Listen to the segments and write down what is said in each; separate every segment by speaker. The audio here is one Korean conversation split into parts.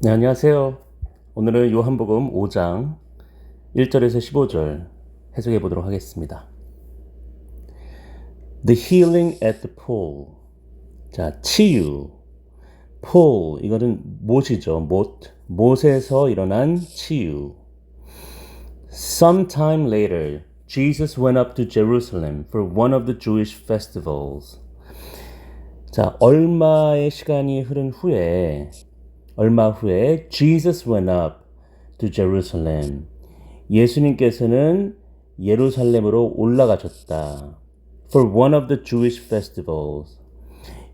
Speaker 1: 네, 안녕하세요. 오늘은 요한복음 5장 1절에서 15절 해석해 보도록 하겠습니다. The healing at the pool. 자, 치유. pool, 이거는 못이죠. 못에서 일어난 치유. Sometime later, Jesus went up to Jerusalem for one of the Jewish festivals. 자, 얼마 후에 Jesus went up to Jerusalem. 예수님께서는 예루살렘으로 올라가셨다. For one of the Jewish festivals.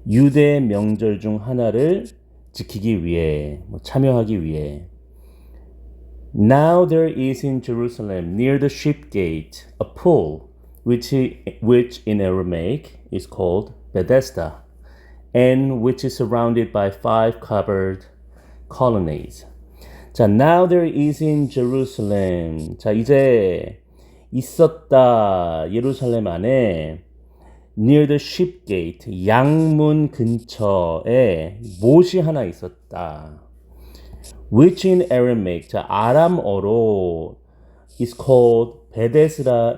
Speaker 1: 유대 명절 중 하나를 지키기 위해, 참여하기 위해. Now there is in Jerusalem near the sheep gate a pool which in Aramaic is called Bethesda and which is surrounded by 5 covered colonnades. 자, now there is in Jerusalem. 자, 이제 있었다. 예루살렘 안에 near the sheep gate. 양문 근처에 못이 하나 있었다. which in Aramaic. 자, 아람어로 is called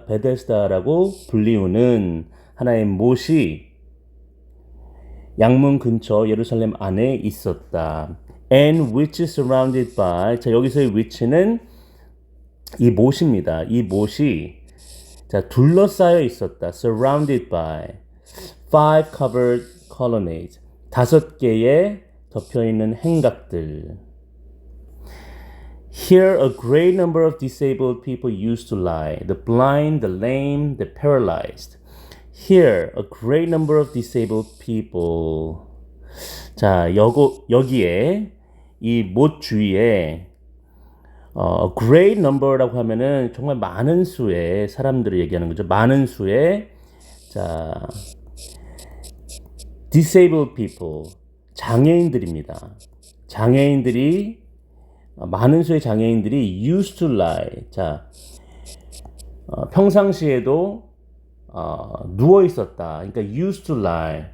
Speaker 1: 베데스다라고 불리우는 하나의 못이 양문 근처 예루살렘 안에 있었다. And which is surrounded by. 자, 여기서의 which는 이 못입니다. 이 못이 자, 둘러싸여 있었다. Surrounded by 5 covered colonnades. 5개의 덮여있는 행각들. Here a great number of disabled people used to lie. The blind, the lame, the paralyzed. Here a great number of disabled people. 자, 여기에 이 못 주위에 a great number라고 하면은 정말 많은 수의 사람들을 얘기하는 거죠. 많은 수의 자, disabled people, 장애인들입니다. 많은 수의 장애인들이 used to lie. 자, 평상시에도 누워 있었다. 그러니까 used to lie.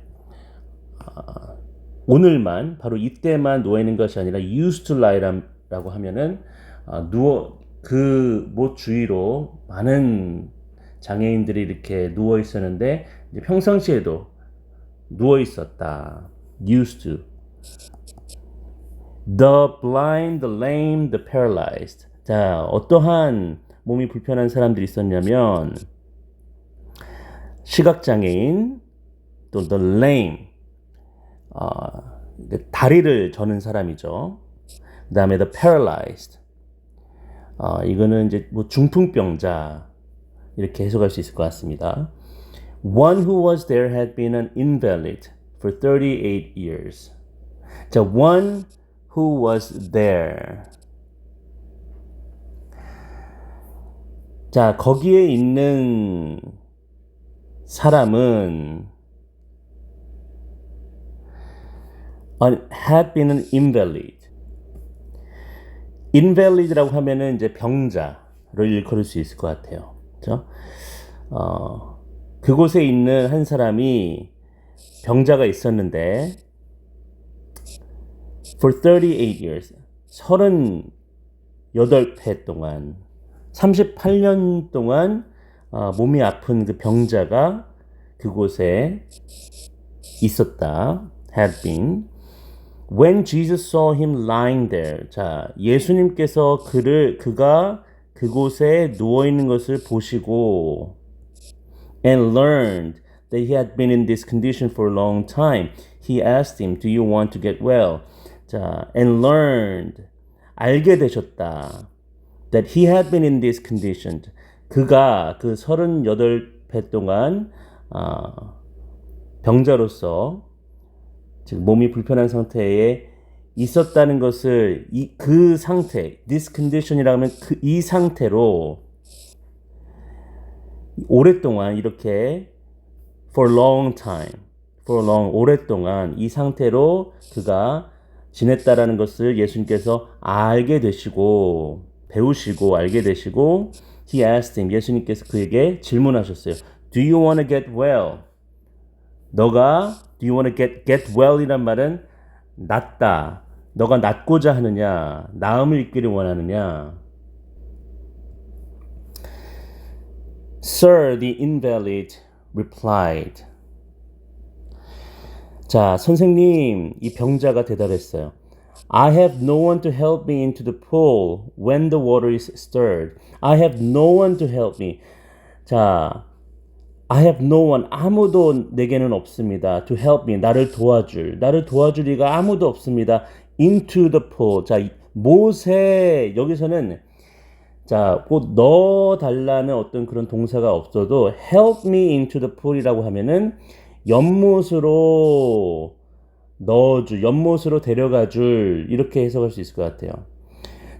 Speaker 1: 오늘만 바로 이때만 누워 있는 것이 아니라 used to lie라고 하면은 그 못 주위로 많은 장애인들이 이렇게 누워 있었는데 이제 평상시에도 누워 있었다. used to. The blind, the lame, the paralyzed. 자, 어떠한 몸이 불편한 사람들이 있었냐면 시각장애인, 또 the lame, 다리를 저는 사람이죠. 그 다음에 the paralyzed. 이거는 이제 중풍병자 이렇게 해석할 수 있을 것 같습니다. One who was there had been an invalid for 38 years. 자, one who was there. 자, 거기에 있는 사람은 had been an invalid. invalid라고 하면은 이제 병자를 일컬을 수 있을 것 같아요. 그렇죠? 그곳에 있는 한 사람이 병자가 있었는데 for 38 years, 38회 동안 38년 동안 몸이 아픈 그 병자가 그곳에 있었다. had been. When Jesus saw him lying there. 자, 예수님께서 그가 그곳에 누워 있는 것을 보시고 and learned that he had been in this condition for a long time. He asked him, "Do you want to get well?" 자, and learned. 알게 되셨다. That he had been in this condition. 그가 그 38회 동안 병자로서 즉 몸이 불편한 상태에 있었다는 것을 그 상태, this condition이라고 하면 이 상태로 오랫동안 이렇게 for long time, 오랫동안 이 상태로 그가 지냈다라는 것을 예수님께서 알게 되시고 배우시고 알게 되시고 he asked him, 예수님께서 그에게 질문하셨어요. Do you want to get well? 너가 Do you want to get well 이란 말은 낫다, 너가 낫고자 하느냐? 나음을 입기를 원하느냐? Sir, the invalid replied. 자, 선생님, 이 병자가 대답했어요. I have no one to help me into the pool when the water is stirred. I have no one to help me. 자, I have no one. 아무도 내게는 없습니다. To help me. 나를 도와줄 리가 아무도 없습니다. Into the pool. 자, 못에 여기서는 자, 꼭 넣어달라는 어떤 그런 동사가 없어도 help me into the pool이라고 하면은 연못으로 연못으로 데려가줄 이렇게 해석할 수 있을 것 같아요.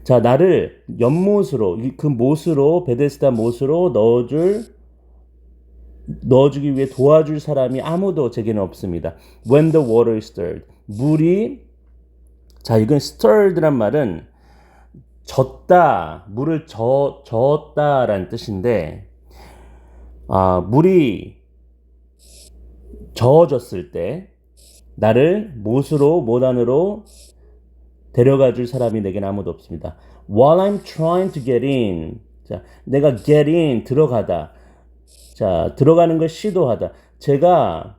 Speaker 1: 자, 나를 연못으로 그 못으로 베데스다 못으로 넣어주기 위해 도와줄 사람이 아무도 제게는 없습니다. When the water is stirred. 물이 자, 이건 stirred란 말은 젓다, 물을 저었다라는 뜻인데 물이 저어졌을 때 나를 못 안으로 데려가 줄 사람이 내게는 아무도 없습니다. While I'm trying to get in. 자, 내가 get in, 들어가다. 자, 들어가는 걸 시도하다. 제가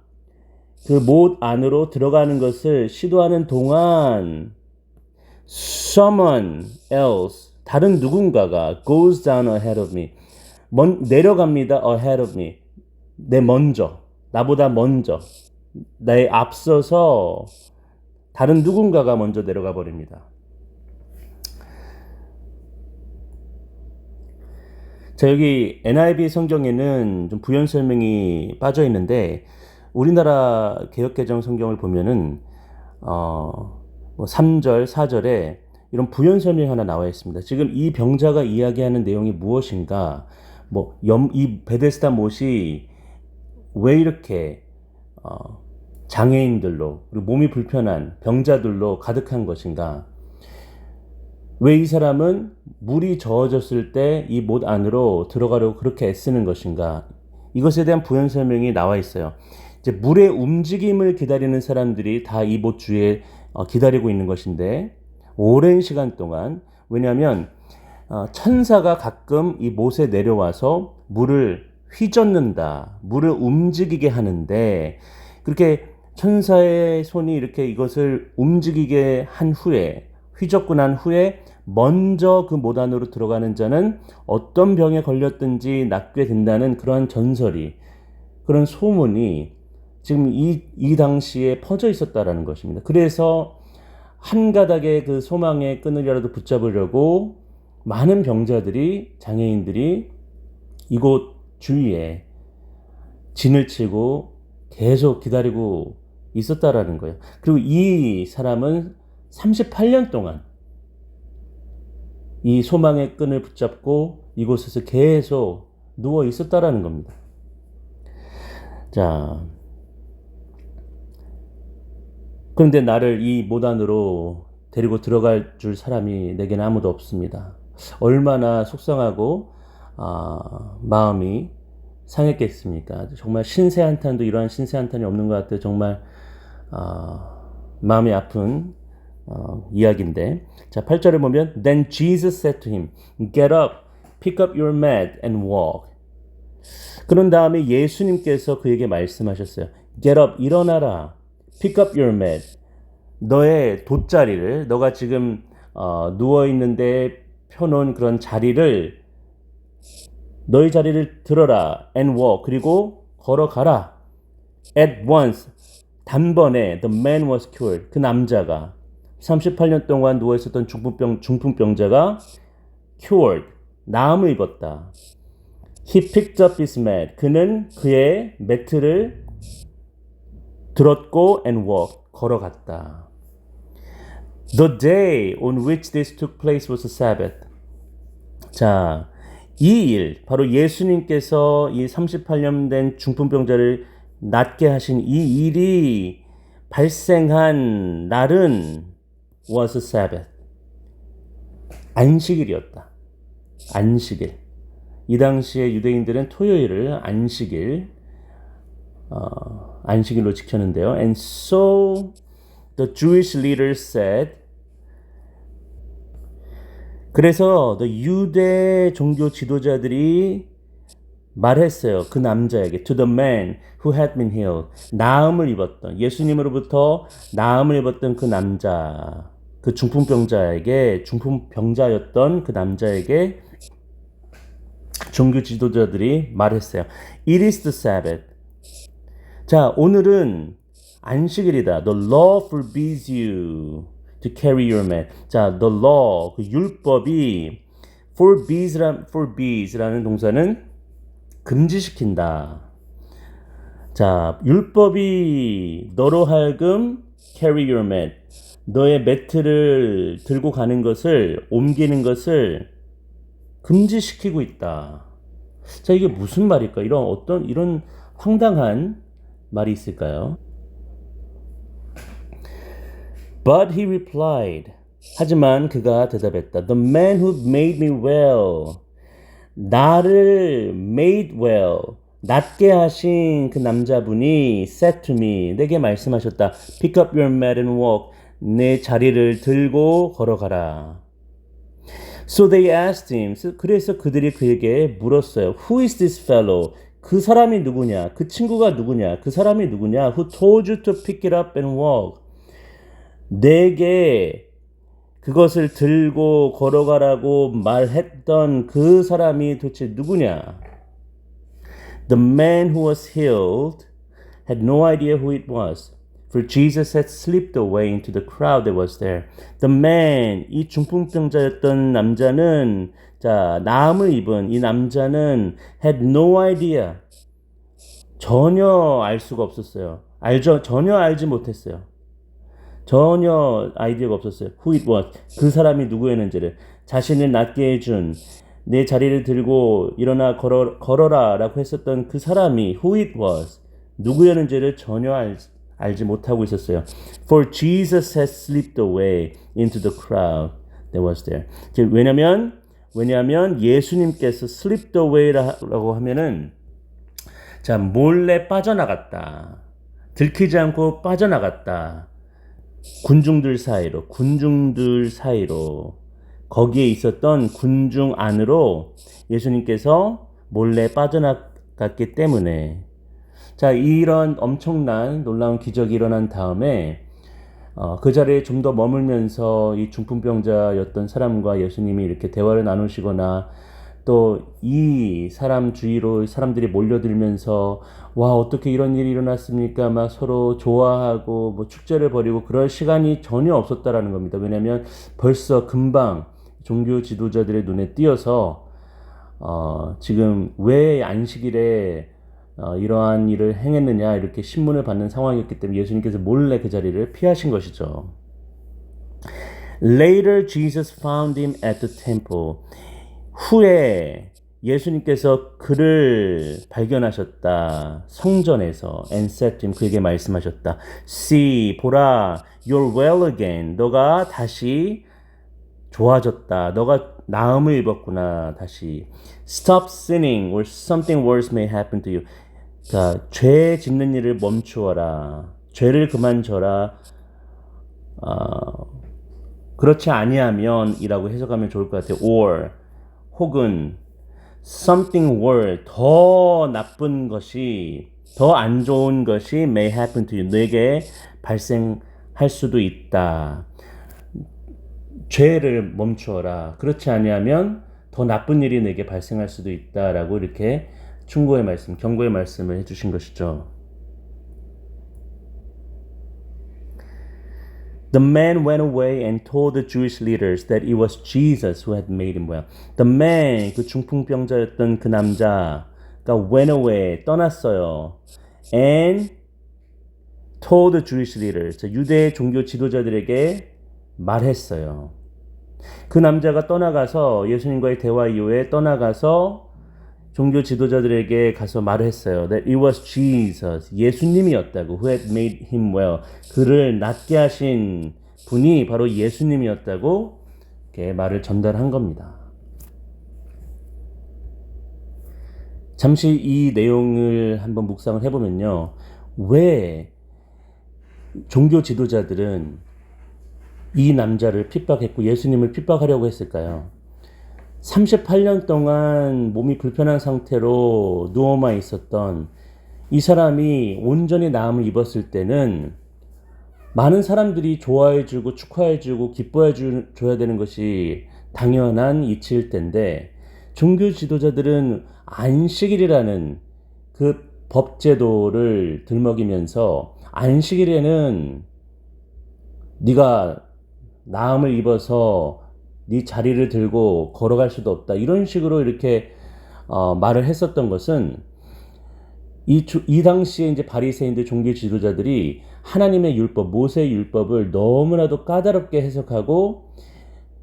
Speaker 1: 그 못 안으로 들어가는 것을 시도하는 동안 someone else, 다른 누군가가 goes down ahead of me. 내려갑니다. ahead of me. 나보다 먼저. 나에 앞서서 다른 누군가가 먼저 내려가 버립니다. 자, 여기 NIV 성경에는 좀 부연 설명이 빠져 있는데 우리나라 개역개정 성경을 보면은 3절, 4절에 이런 부연 설명이 하나 나와 있습니다. 지금 이 병자가 이야기하는 내용이 무엇인가? 이 베데스다 못이 왜 이렇게 장애인들로 그리고 몸이 불편한 병자들로 가득한 것인가? 왜 이 사람은 물이 저어졌을 때 이 못 안으로 들어가려고 그렇게 애쓰는 것인가? 이것에 대한 부연 설명이 나와 있어요. 이제 물의 움직임을 기다리는 사람들이 다 이 못 주위에 기다리고 있는 것인데 오랜 시간 동안 왜냐하면 천사가 가끔 이 못에 내려와서 물을 휘젓는다, 물을 움직이게 하는데 그렇게 천사의 손이 이렇게 이것을 움직이게 한 후에 휘젓고 난 후에 먼저 그 못 안으로 들어가는 자는 어떤 병에 걸렸든지 낫게 된다는 그러한 전설이 그런 소문이 지금 이 당시에 퍼져 있었다라는 것입니다. 그래서 한 가닥의 그 소망의 끈을이라도 붙잡으려고 많은 병자들이 장애인들이 이곳 주위에 진을 치고 계속 기다리고 있었다라는 거예요. 그리고 이 사람은 38년 동안 이 소망의 끈을 붙잡고 이곳에서 계속 누워 있었다라는 겁니다. 자, 그런데 나를 이 못 안으로 데리고 들어갈 줄 사람이 내게는 아무도 없습니다. 얼마나 속상하고 마음이 상했겠습니까? 정말 신세 한탄도 이러한 신세 한탄이 없는 것 같아요. 정말 마음이 아픈 이야기인데 자 8절에 보면 Then Jesus said to him, Get up, pick up your mat and walk. 그런 다음에 예수님께서 그에게 말씀하셨어요. Get up, 일어나라. Pick up your mat. 너의 돗자리를 너가 지금 누워있는데 펴놓은 그런 자리를 너의 자리를 들어라 and walk. 그리고 걸어가라. At once. 단번에 the man was cured. 그 남자가 38년 동안 누워있었던 중풍병자가 cured. 나음을 입었다. He picked up his mat. 그는 그의 매트를 들었고 and walked. 걸어갔다. The day on which this took place was a Sabbath. 자, 이 일, 바로 예수님께서 이 38년 된 중풍병자를 낫게 하신 이 일이 발생한 날은 was a Sabbath. 안식일이었다. 안식일. 이 당시에 유대인들은 토요일을 안식일로 지켰는데요. And so the Jewish leaders said, 그래서 유대 종교 지도자들이 말했어요. 그 남자에게 to the man who had been healed. 나음을 입었던 예수님으로부터 나음을 입었던 그 남자, 그 중풍병자였던 그 남자에게 종교 지도자들이 말했어요. It is the Sabbath. 자, 오늘은 안식일이다. The law forbids you to carry your mat. 자, the law, 그 율법이 forbids라는 동사는 금지시킨다. 자, 율법이 너로 하여금 carry your mat, 너의 매트를 들고 가는 것을, 옮기는 것을 금지시키고 있다. 자, 이게 무슨 말일까? 이런 황당한 말이 있을까요? But he replied. 하지만 그가 대답했다. The man who made me well. 나를 made well. 낫게 하신 그 남자분이 said to me. 내게 말씀하셨다. Pick up your mat and walk. 내 자리를 들고 걸어가라. So they asked him. 그래서 그들이 그에게 물었어요. Who is this fellow? 그 사람이 누구냐? 그 친구가 누구냐? 그 사람이 누구냐? Who told you to pick it up and walk? 내게 그것을 들고 걸어가라고 말했던 그 사람이 도대체 누구냐? The man who was healed had no idea who it was, for Jesus had slipped away into the crowd that was there. The man, 이 중풍병자였던 남자는, 자, 나음을 입은 이 남자는 had no idea. 전혀 알 수가 없었어요. 전혀 알지 못했어요. 전혀 아이디어가 없었어요. Who it was. 그 사람이 누구였는지를. 자신을 낫게 해준, 내 자리를 들고 일어나 걸어라 라고 했었던 그 사람이 who it was. 누구였는지를 전혀 알지 못하고 있었어요. For Jesus has slipped away into the crowd that was there. 왜냐면 예수님께서 slipped away라고 하면은 자, 몰래 빠져나갔다. 들키지 않고 빠져나갔다. 군중들 사이로 거기에 있었던 군중 안으로 예수님께서 몰래 빠져나갔기 때문에 자, 이런 엄청난 놀라운 기적이 일어난 다음에 그 자리에 좀 더 머물면서 이 중풍병자였던 사람과 예수님이 이렇게 대화를 나누시거나 또 이 사람 주위로 사람들이 몰려들면서 와, 어떻게 이런 일이 일어났습니까? 막 서로 좋아하고 뭐 축제를 벌이고 그럴 시간이 전혀 없었다라는 겁니다. 왜냐하면 벌써 금방 종교 지도자들의 눈에 띄어서 지금 왜 안식일에 이러한 일을 행했느냐 이렇게 신문을 받는 상황이었기 때문에 예수님께서 몰래 그 자리를 피하신 것이죠. Later Jesus found him at the temple. 후에 예수님께서 그를 발견하셨다. 성전에서 and said to him. 그에게 말씀하셨다. See, 보라, you're well again. 너가 다시 좋아졌다. 너가 나음을 입었구나. 다시. Stop sinning or something worse may happen to you. 자, 죄 짓는 일을 멈추어라. 죄를 그만져라. 그렇지 아니하면 이라고 해석하면 좋을 것 같아요. or 혹은 something worse, 더 나쁜 것이, 더 안 좋은 것이 may happen to you. 너에게 발생할 수도 있다. 죄를 멈추어라. 그렇지 아니하면 더 나쁜 일이 내게 발생할 수도 있다라고 이렇게 충고의 말씀, 경고의 말씀을 해주신 것이죠. The man went away and told the Jewish leaders that it was Jesus who had made him well. The man, 그 중풍병자였던 그 남자가 went away, 떠났어요. And told the Jewish leaders, 유대 종교 지도자들에게 말했어요. 그 남자가 떠나가서 예수님과의 대화 이후에 떠나가서 종교 지도자들에게 가서 말을 했어요. That it was Jesus, 예수님이었다고. Who had made him well. 그를 낫게 하신 분이 바로 예수님이었다고 이렇게 말을 전달한 겁니다. 잠시 이 내용을 한번 묵상을 해보면요. 왜 종교 지도자들은 이 남자를 핍박했고 예수님을 핍박하려고 했을까요? 38년 동안 몸이 불편한 상태로 누워만 있었던 이 사람이 온전히 나음을 입었을 때는 많은 사람들이 좋아해주고 축하해주고 기뻐해줘야 되는 것이 당연한 이치일 텐데, 종교 지도자들은 안식일이라는 그 법제도를 들먹이면서 안식일에는 네가 나음을 입어서 네 자리를 들고 걸어갈 수도 없다, 이런 식으로 이렇게 말을 했었던 것은 이 당시에 이제 바리새인들 종교 지도자들이 하나님의 율법, 모세의 율법을 너무나도 까다롭게 해석하고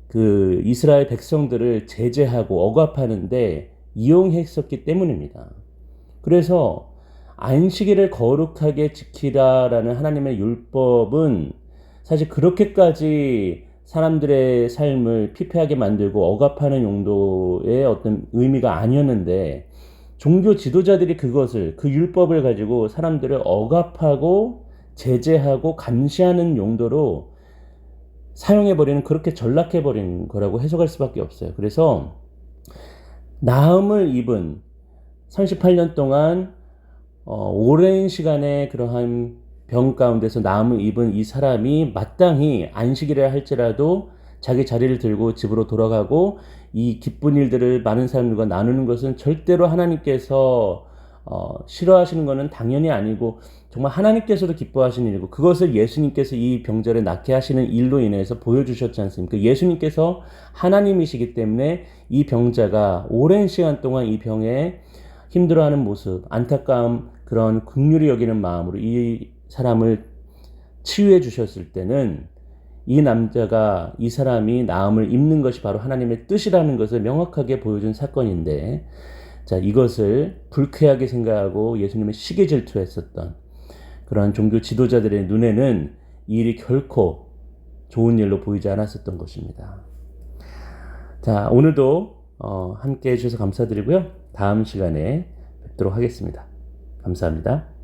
Speaker 1: 그 이스라엘 백성들을 제재하고 억압하는데 이용했었기 때문입니다. 그래서 안식일을 거룩하게 지키라라는 하나님의 율법은 사실 그렇게까지 사람들의 삶을 피폐하게 만들고 억압하는 용도의 어떤 의미가 아니었는데, 종교 지도자들이 그것을, 그 율법을 가지고 사람들을 억압하고 제재하고 감시하는 용도로 사용해버리는, 그렇게 전락해버린 거라고 해석할 수밖에 없어요. 그래서 나음을 입은 38년 동안 오랜 시간에 그러한 병 가운데서 나음을 입은 이 사람이 마땅히 안식일을 할지라도 자기 자리를 들고 집으로 돌아가고 이 기쁜 일들을 많은 사람들과 나누는 것은 절대로 하나님께서 싫어하시는 것은 당연히 아니고 정말 하나님께서도 기뻐하시는 일이고, 그것을 예수님께서 이 병자를 낫게 하시는 일로 인해서 보여주셨지 않습니까? 예수님께서 하나님이시기 때문에 이 병자가 오랜 시간 동안 이 병에 힘들어하는 모습, 안타까움, 그런 긍휼히 여기는 마음으로 이 사람을 치유해 주셨을 때는 이 사람이 나음을 입는 것이 바로 하나님의 뜻이라는 것을 명확하게 보여준 사건인데, 자, 이것을 불쾌하게 생각하고 예수님을 시기 질투했었던 그런 종교 지도자들의 눈에는 이 일이 결코 좋은 일로 보이지 않았었던 것입니다. 자, 오늘도 함께 해주셔서 감사드리고요. 다음 시간에 뵙도록 하겠습니다. 감사합니다.